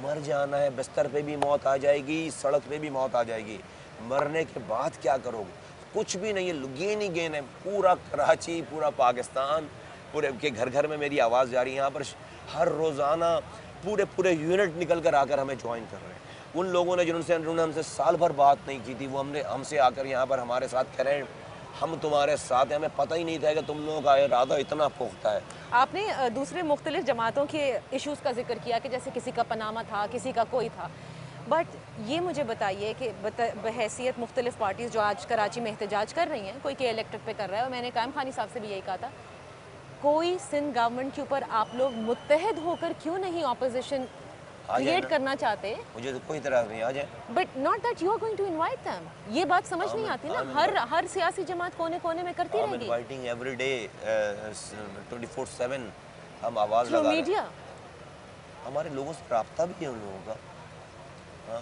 मर जाना है, बिस्तर पे भी मौत आ जाएगी, सड़क पे भी मौत आ जाएगी। मरने के बाद क्या करोगे? कुछ भी नहीं है, गेन ही गेन है। पूरा कराची, पूरा पाकिस्तान, पूरे के घर घर में मेरी आवाज़ जा रही है। यहाँ पर हर रोज़ाना पूरे यूनिट निकल कर आकर हमें ज्वाइन कर रहे हैं। उन लोगों ने जिन्होंने हमसे साल भर बात नहीं की थी, वो हमसे आकर यहाँ पर हमारे साथ कह रहे हैं हम तुम्हारे साथ हैं। हमें पता ही नहीं था कि तुम लोगों का इरादा इतना पुख्ता है। आपने दूसरे मुख्तलिफ जमातों के इश्यूज़ का जिक्र किया कि जैसे किसी का पनामा था, किसी का कोई था, बट ये मुझे बताइए कि बहैसियत मुख्तलिफ पार्टीज़ जो आज कराची में एहतजाज कर रही हैं, कोई के इलेक्टेड पे कर रहा है, और मैंने कायम खानी साहब से भी यही कहा था, कोई सिंध गवर्नमेंट के ऊपर आप लोग मुत्तहद होकर क्यों नहीं ऑपोजिशन क्रिएट करना चाहते? मुझे तो कोई तरह नहीं आ जाए, but not that you are going to invite them. ये बात समझ नहीं आती ना, हर सियासी जमात कोने कोने में करती रहेगी। इनवाइटिंग एवरी डे 24/7 हम आवाज़ लगा रहे हैं। मीडिया हमारे लोगों से रब्ता भी है उन लोगों का। हाँ।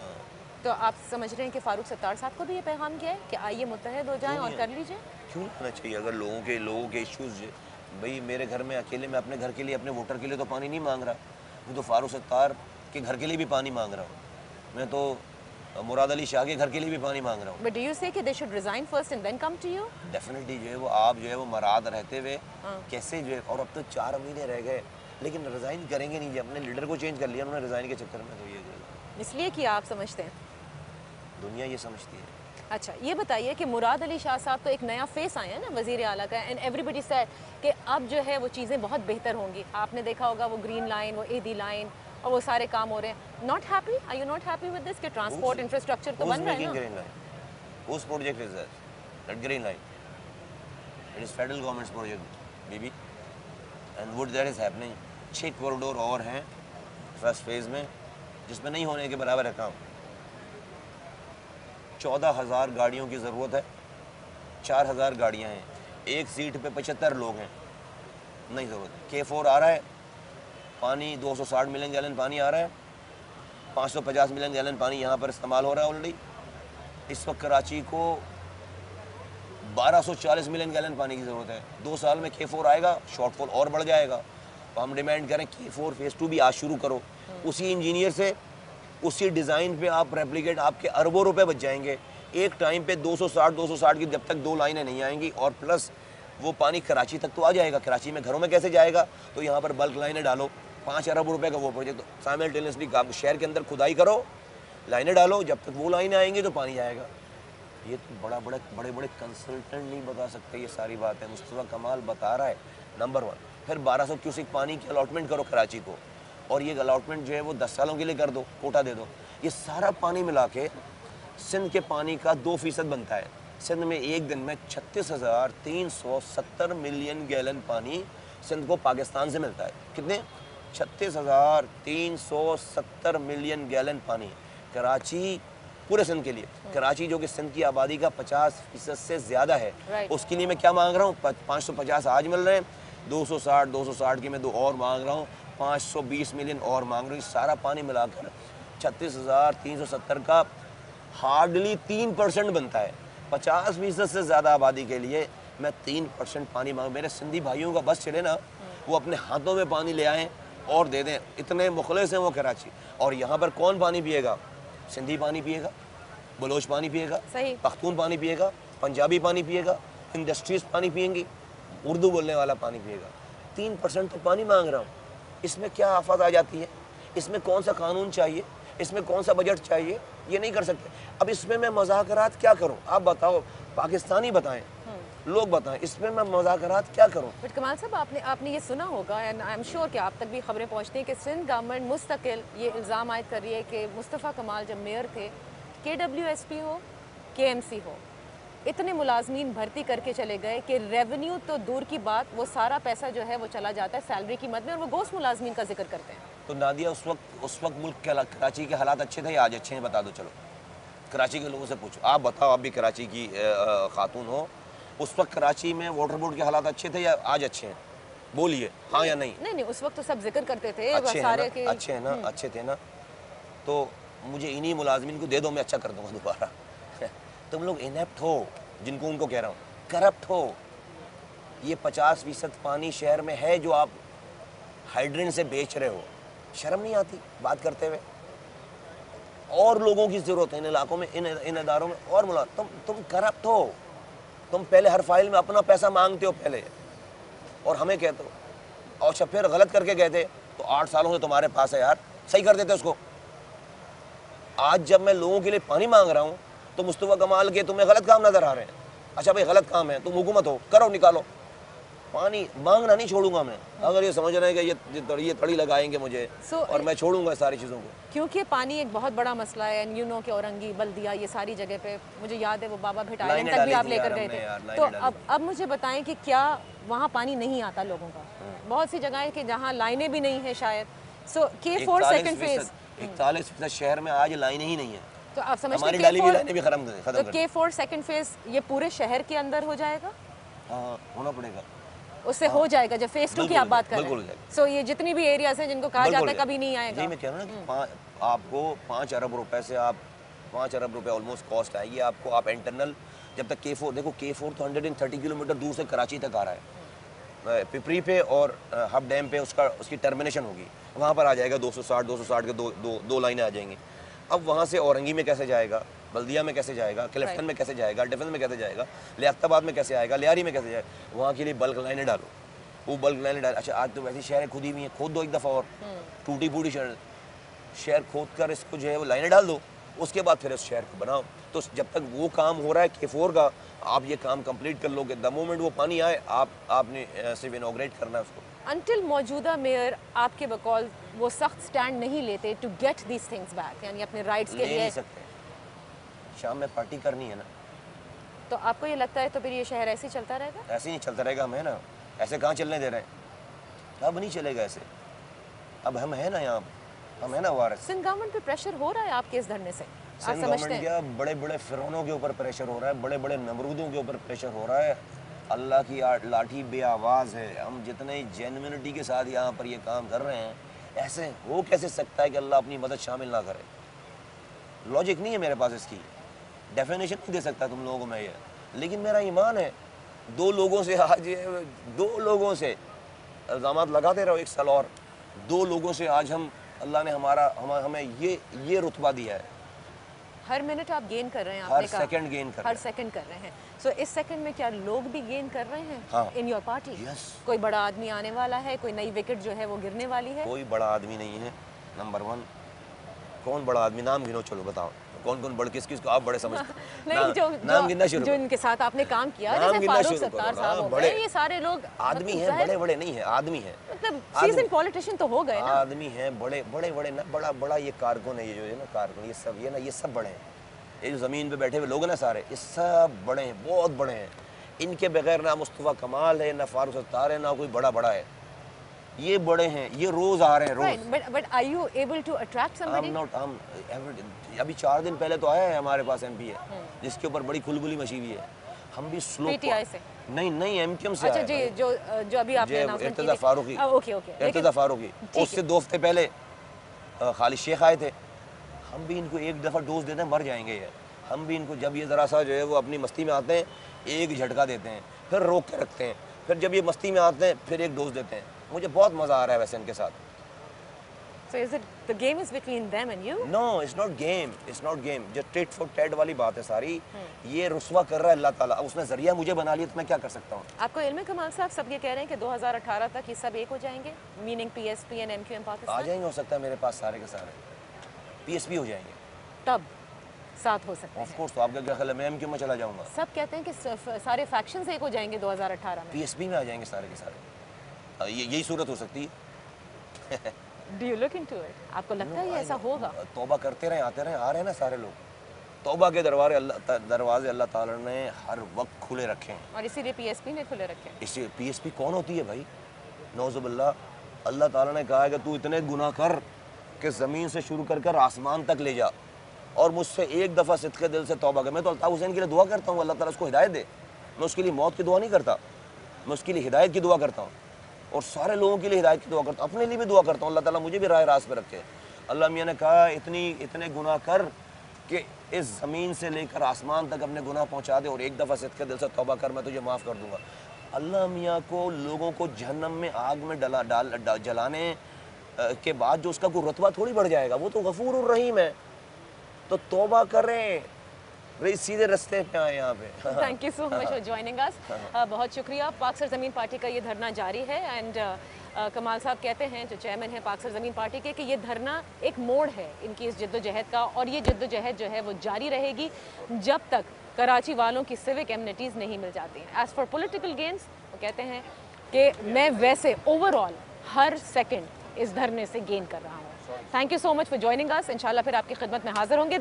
तो आप समझ रहे हैं कि फारूक सत्तार साहब को भी ये पैगाम किया है कि आइए मुत्तहद हो जाएं और कर लीजिए? क्यों होना चाहिए? अगर लोगों के इश्यूज, भाई मेरे घर में अकेले मैं अपने घर के लिए, अपने वोटर के लिए तो पानी नहीं मांग रहा, मैं तो फारूक सत्तार के घर के लिए भी पानी मांग रहा हूँ, मैं तो मुराद अली शाह के घर के लिए भी पानी मांग रहा हूँ। बट डू यू से कि they should resign first and then come to you? Definitely जो है वो आप जो है वो मराद रहते हुए कैसे जो है, और अब तो 4 महीने रह गए, लेकिन रिजाइन करेंगे नहीं। अपने लीडर को चेंज कर लिया उन्होंने रिजाइन के चक्कर में, तो ये इसलिए कि आप समझते हैं, दुनिया ये समझती है। अच्छा ये बताइए कि मुराद अली शाह साहब तो एक नया फेस आया है ना वज़ीर आला का, एंड एवरीबडी सेड कि अब जो है वो चीज़ें बहुत बेहतर होंगी। आपने देखा होगा वो ग्रीन लाइन, वो एदी लाइन और वो सारे काम हो रहे हैं। Not happy? Are you not happy with this कि ट्रांसपोर्ट इंफ्रास्ट्रक्चर तो बन रहा है ना? Green line, whose project is that green line? It is federal government's project, baby, and what that is happening. 6 corridor और हैं फर्स्ट फेज में, जिसमें नहीं होने के बराबर है काम। 14,000 गाड़ियों की ज़रूरत है, 4,000 गाड़ियाँ हैं, एक सीट पे 75 लोग हैं, नहीं ज़रूरत। K4 आ रहा है, पानी 260 मिलियन गैलन पानी आ रहा है, 550 मिलियन गैलन पानी यहाँ पर इस्तेमाल हो रहा है ऑलरेडी। इस वक्त कराची को 1240 मिलियन गैलन पानी की ज़रूरत है। 2 साल में K4 आएगा, शॉर्टफॉल और बढ़ जाएगा। तो हम डिमांड करें K4 फेज़ 2 भी आज शुरू करो, उसी इंजीनियर से, उसी डिज़ाइन पे आप रेप्लिकेट, आपके अरबों रुपए बच जाएंगे। एक टाइम पे 260 की जब तक 2 लाइनें नहीं आएंगी, और प्लस वो पानी कराची तक तो आ जाएगा। कराची में घरों में कैसे जाएगा? तो यहाँ पर बल्क लाइनें डालो, 5 अरब रुपए का वो प्रोजेक्ट, साइमल्टेनियसली आप शहर के अंदर खुदाई करो, लाइनें डालो, जब तक वो लाइनें आएंगी तो पानी जाएगा। ये तो बड़े कंसल्टेंट नहीं बता सकते ये सारी बात है, मुस्तफा कमाल बता रहा है, नंबर 1। फिर 1200 क्यूसिक पानी की अलॉटमेंट करो कराची को, और ये अलॉटमेंट जो है वो 10 सालों के लिए कर दो, कोटा दे दो। ये सारा पानी मिला के सिंध के पानी का 2% बनता है। सिंध में एक दिन में 36,370 मिलियन गैलन पानी सिंध को पाकिस्तान से मिलता है। कितने? 36,370 मिलियन गैलन पानी कराची, पूरे सिंध के लिए। कराची जो कि सिंध की आबादी का 50% से ज़्यादा है, उसके लिए मैं क्या मांग रहा हूँ? 550 आज मिल रहे हैं, 260 की मैं 2 और मांग रहा हूँ, 520 मिलियन और मांग रहा हूँ। सारा पानी मिलाकर 36,370 का हार्डली 3% बनता है। 50% से ज़्यादा आबादी के लिए मैं 3% पानी मांग। मेरे सिंधी भाइयों का बस चले ना, वो अपने हाथों में पानी ले आएँ और दे दें, इतने मुखलिस हैं वो कराची। और यहाँ पर कौन पानी पिएगा? सिंधी पानी पिएगा, बलोच पानी पिएगा, पख्तून पानी पिएगा, पंजाबी पानी पिएगा, इंडस्ट्रीज पानी पिएंगी, उर्दू बोलने वाला पानी पिएगा। 3% तो पानी मांग रहा हूँ, इसमें क्या आफत आ जाती है? इसमें कौन सा कानून चाहिए? इसमें कौन सा बजट चाहिए? ये नहीं कर सकते। अब इसमें मैं मज़ाकरात क्या करूँ? आप बताओ, पाकिस्तानी बताएं, लोग बताएं, इसमें मैं मज़ाकरात क्या करूँ? बट कमाल साहब, आपने ये सुना होगा, एंड आई एम श्योर कि आप तक भी खबरें पहुँचती हैं कि सिंध गवर्नमेंट मुस्तकिल ये इल्ज़ाम आयद कर रही है कि मुस्तफ़ा कमाल जब मेयर थे, KWSP हो, KMC हो, इतने मुलाजमीन भर्ती करके चले गए कि रेवेन्यू तो दूर की बात, वो सारा पैसा जो है वो चला जाता है सैलरी की मद में, और वो गोश्त मुलाजमीन का जिक्र करते हैं। तो नादिया, उस वक्त मुल्क के कराची के हालात अच्छे थे या आज अच्छे हैं? बता दो। चलो कराची के लोगों से पूछो, आप बताओ, आप भी कराची की खातून हो, उस वक्त कराची में वाटर बोर्ड के हालात अच्छे थे या आज अच्छे हैं? बोलिए हाँ या नहीं। नहीं नहीं, उस वक्त तो सब जिक्र करते थे अच्छे सारे हैं के। ना, अच्छे हैं ना, अच्छे थे ना। तो मुझे इन्हीं मुलाजमिन को दे दो, मैं अच्छा कर दूंगा दोबारा। तुम लोग इनेप्ट हो, जिनको उनको कह रहा हूँ, करप्ट हो। ये 50% पानी शहर में है जो आप हाइड्रेंट से बेच रहे हो, शर्म नहीं आती बात करते हुए? और लोगों की जरूरत है इन इलाकों में, इन इदारों में और तुम करप्ट हो। तुम पहले हर फाइल में अपना पैसा मांगते हो पहले और हमें कहते हो, और जब फिर गलत करके कहते तो 8 सालों से तुम्हारे पास है यार, सही कर देते उसको। आज जब मैं लोगों के लिए पानी मांग रहा हूँ तो मुस्तफा कमाल के तुम्हें गलत काम नजर आ रहे हैं। अच्छा भाई गलत काम है, तुम हुकूमत हो, करो निकालो। पानी मांगना नहीं छोड़ूंगा मैं, अगर ये समझ रहे हैं कि ये तड़ी लगाएंगे मुझे और मैं छोड़ूंगा सारी चीज़ों को। क्योंकि पानी एक बहुत बड़ा मसला है। एंड यू नो कि औरंगी, बल्दिया, ये सारी जगह पे, मुझे याद है वो बाबा भट्ट आइलैंड तक भी आप लेकर गए थे। तो अब मुझे बताएं कि क्या वहाँ पानी नहीं आता लोगों का? बहुत सी जगह है कि जहाँ लाइनें भी नहीं है शायद। सो K4 सेकंड फेज 41% शहर में आज लाइन ही नहीं है। तो आप समझते हमारी डाली भी लाइनें भी खत्म। तो K4 सेकंड फेज ये पूरे शहर के अंदर हो जाएगा? हाँ होना पड़ेगा, उससे हो जाएगा जब फेज 2 की आप बात कर रहे हैं। सो ये जितनी भी एरियाज हैं जिनको कहा जाता है कभी नहीं आएगा। मैं कह रहा हूँ ना कि आपको 5 अरब रुपए से 5 अरब रुपए ऑलमोस्ट कॉस्ट आएगी आपको। आप इंटरनल जब तक K4 देखो, K4 तो 130 किलोमीटर दूर से कराची तक आ रहा है। पिपरी पे और हब डैम पे उसकी टर्मिनेशन होगी, वहाँ पर आ जाएगा 260 के दो लाइनें आ जाएंगी। अब वहाँ से औरंगी में कैसे जाएगा, बल्दिया में कैसे जाएगा, क्लिफ्टन में कैसे जाएगा, डिफेंस में कैसे जाएगा, लियाकताबाद में कैसे आएगा, लियारी में कैसे जाएगा? वहाँ के लिए बल्क लाइनें डालो, वो बल्क लाइनें डाल। अच्छा आज तो वैसी शहर खुदी हुई हैं, खोद दो एक दफ़ा और टूटी फूटी शहर खोद कर इसको जो है वो लाइनें डाल दो, उसके बाद फिर इस शहर को बनाओ। तो जब तक वो काम हो रहा है K4 का, आप ये काम कंप्लीट कर लोगे। द मोमेंट वो पानी आए आपने सिर्फ इनॉग्रेट करना है उसको। Until मौजूदा मेयर आपके बकौल वो सख्त स्टैंड नहीं लेते to get these things back, यानी अपने राइट्स के लिए नहीं सकते। शाम में पार्टी करनी है ना, तो आपको ये लगता है तो फिर ये शहर ऐसे ही चलता रहेगा? ऐसे ही नहीं चलता रहेगा। हमें ना ऐसे कहाँ चलने दे रहे हैं, अब नहीं चलेगा ऐसे। अब हम है ना यहाँ, हम है ना वारिस। सिंध गवर्नमेंट पे प्रेशर हो रहा है आपके इस धरने से? सिंध गवर्नमेंट क्या, बड़े बड़े फिरौनों के ऊपर प्रेशर हो रहा है, बड़े बड़े नमरूदों के ऊपर प्रेशर हो रहा है। अल्लाह की लाठी बे आवाज़ है। हम जितने जेन्युइनिटी के साथ यहाँ पर ये काम कर रहे हैं, ऐसे हो कैसे सकता है कि अल्लाह अपनी मदद शामिल ना करे? लॉजिक नहीं है मेरे पास, इसकी डेफिनेशन नहीं दे सकता तुम लोगों को मैं ये, लेकिन मेरा ईमान है। 2 लोगों से आज 2 लोगों से इल्ज़ामात लगाते रहो 1 साल और 2 लोगों से आज अल्लाह ने हमें ये रुतबा दिया है। हर मिनट आप गेन कर रहे हैं, हर सेकंड गेन कर रहे हैं। हर सेकंड कर रहे हैं। सो इस सेकंड में क्या लोग भी गेन कर रहे हैं इन योर पार्टी? कोई बड़ा आदमी आने वाला है, कोई नई विकेट जो है वो गिरने वाली है? कोई बड़ा आदमी नहीं है। नंबर 1 कौन बड़ा आदमी? नाम गिनो, चलो बताओ कौन कौन बड़े, किसको आप बड़े समझते हैं? नहीं, नाम गिनना शुरू जो इनके साथ आपने काम किया, जैसे फारूक सत्तार साहब हो गए, ये सारे लोग आदमी हैं, बड़े बड़े नहीं है, आदमी है। मतलब सीजन पॉलिटिशियन तो हो गए ना, आदमी हैं, बड़े बड़े ना, बड़ा ये कारकुन है, ये जो है ना कारकुन, ये सब बड़े हैं। ये जो ज़मीन पे बैठे हुए लोग हैं ना सारे, ये सब बड़े हैं, बहुत बड़े हैं। इनके बगैर ना मुस्तफ़ा कमाल है, ना फारूक सत्तार है, ना कोई बड़ा है। ये बड़े हैं, ये रोज आ रहे हैं, रोज। But are you able to attract somebody? अभी 4 दिन पहले तो आया है हमारे पास MP है, जिसके ऊपर बड़ी खुलबुली मची हुई है। हम भी स्लो PTI से नहीं MQM से। अच्छा जी, जो अभी आपने अनाउंसमेंट की, इर्तिज़ा फारूकी। ओके इर्तिज़ा फारूकी, उससे 2 हफ्ते पहले खालिद शेख आए थे। हम भी इनको एक दफ़ा डोज देते हैं, मर जाएंगे ये। हम भी इनको जब ये ज़रा सा जो है वो अपनी मस्ती में आते हैं, एक झटका देते हैं, फिर रोक के रखते हैं, फिर जब ये मस्ती में आते हैं फिर एक डोज देते हैं। मुझे बहुत मज़ा आ रहा है वैसे इनके साथ। So is it the game is between them and you? No, it's not game. It's not game. जो टेट फॉर टैट वाली बात है सारी, ये रुस्वा कर रहा है अल्लाह ताला। अब उसने जरिया मुझे बना लिया तो मैं क्या कर सकता हूँ? आपको इल्म है कमाल साहब, सब ये कह रहे हैं कि 2018 तक ये सब एक हो जाएंगे, meaning PSP and MQM Pakistan आ जाएंगे, हो सकता है मेरे पास सारे के सारे PSP हो जाएंगे, तब साथ हो सकते हैं। Of course. तो आपका क्या ख्याल है, मैं MQM में चला जाऊँगा? सब कहते हैं कि सारे फैक्शंस एक हो जाएंगे 2018 में। PSP में आ जाएंगे सारे के सारे। यही सूरत हो सकती है। Do you look into it? आपको लगता है ये ऐसा होगा? तौबा करते रहे, आते रहे, आ रहे हैं ना सारे लोग। तौबा के दरवाजे अल्लाह ताला ने हर वक्त खुले रखे हैं, और इसीलिए PSP ने खुले रखे हैं। इसी PSP कौन होती है भाई? नौजुबिल्लाह, अल्लाह ताला ने कहा है कि तू इतने गुनाह कर कि ज़मीन से शुरू कर आसमान तक ले जा, और मुझसे एक दफ़ा सिद्क़े दिल से तौबा कर। मैं तो अल्ताफ़ हुसैन के लिए दुआ करता हूँ, अल्लाह ताला उसको हिदायत दे। मैं उसके लिए मौत की दुआ नहीं करता, मैं उसके लिए हिदायत की दुआ करता हूँ और सारे लोगों के लिए हिदायत की दुआ करता हूँ, अपने लिए भी दुआ करता हूँ अल्लाह ताला मुझे भी राह रास्त पे रखे। अल्लाह मियाँ ने कहा इतने गुनाह कर कि इस ज़मीन से लेकर आसमान तक अपने गुनाह पहुँचा दे और एक दफ़ा सदके दिल से तौबा कर, मैं तुझे माफ़ कर दूँगा। अल्लाह मियाँ को लोगों को जहन्नम में आग में जलाने के बाद जो उसका कोई रुतबा थोड़ी बढ़ जाएगा, वो तो गफूर और रहीम है। तो तौबा करें, भाई सीधे रास्ते पे आए यहाँ पे। Thank you so much for joining अस। बहुत शुक्रिया। पाक सरजमीन पार्टी का ये धरना जारी है एंड कमाल साहब कहते हैं, जो चेयरमैन है पाक सरजमीन पार्टी के, कि ये धरना एक मोड़ है इनकी इस जद्दोजहद का और ये जद्दोजहद जो है वो जारी रहेगी जब तक कराची वालों की सिविक एमनिटीज़ नहीं मिल जाती हैं। एज़ फॉर पॉलिटिकल गेन्स, वो कहते हैं कि मैं वैसे ओवरऑल हर सेकेंड इस धरने से गेन कर रहा हूँ। Thank you so much for joining अस। इंशाल्लाह फिर आपकी खिदमत में हाजिर होंगे।